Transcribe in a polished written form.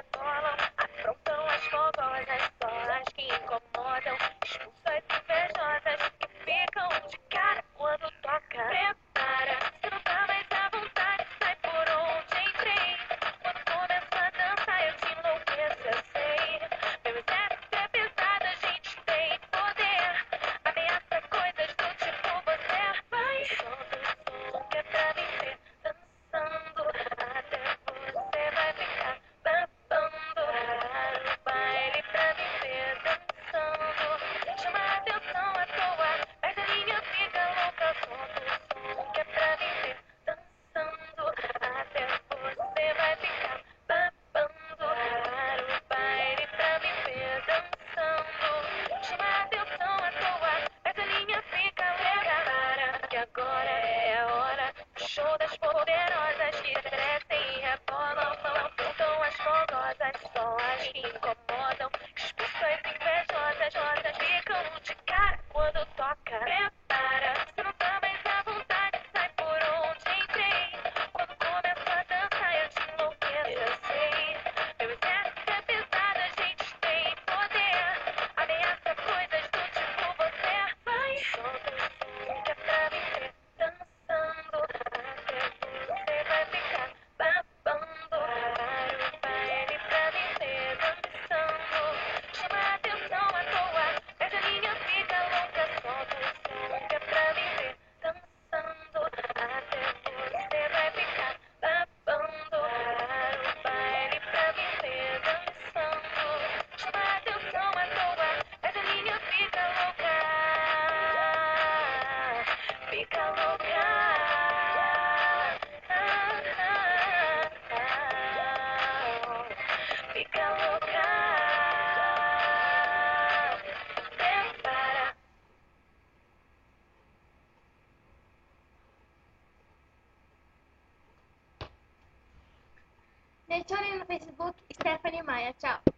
rebolam, aprontam as fogosas, só as que incomodam, expulsas invejosas que ficam de cara quando toca. Prepara, se não tá mais à vontade, sai por onde entrei. Quando começo a dançar eu te enlouqueço, eu sei. Meu exército é pesado, a gente tem poder. Ameaça coisas do tipo você. Vai, solta o som que é pra viver dançando. Até você vai ficar babando. Para o baile pra viver dançando. Chama a atenção à toa, mas a linha fica louca. Solta o som que é pra viver dançando. Até você vai ficar babando. Para o baile pra viver dançando. Chama a atenção à toa, mas a linha fica louca. Para que agora é a hora do show das poderosas que crescem e rebolam, aprontam as fogosas, só as que incomodam, expulsões invejosas, rosas ficam de cara quando toca. Prepara, se não tá mais à vontade, sai por onde entrei. Quando começo a dançar eu te enlouqueço, eu sei. Meu exército é pesado, a gente tem poder. Ameaça coisas do tipo você. Vai, solta o som que é pra viver dançando. Até você vai ficar babando. Para o baile pra viver dançando. Chama a atenção à toa, mas a linha fica louca. Solta o som que é pra viver dançando. Até você vai ficar babando. Para o baile pra viver dançando. Chama a atenção à toa, mas a linha fica louca. Fica louca. Fica louca. Prepara. Me adicione no Facebook, Stephanie Maia. Tchau.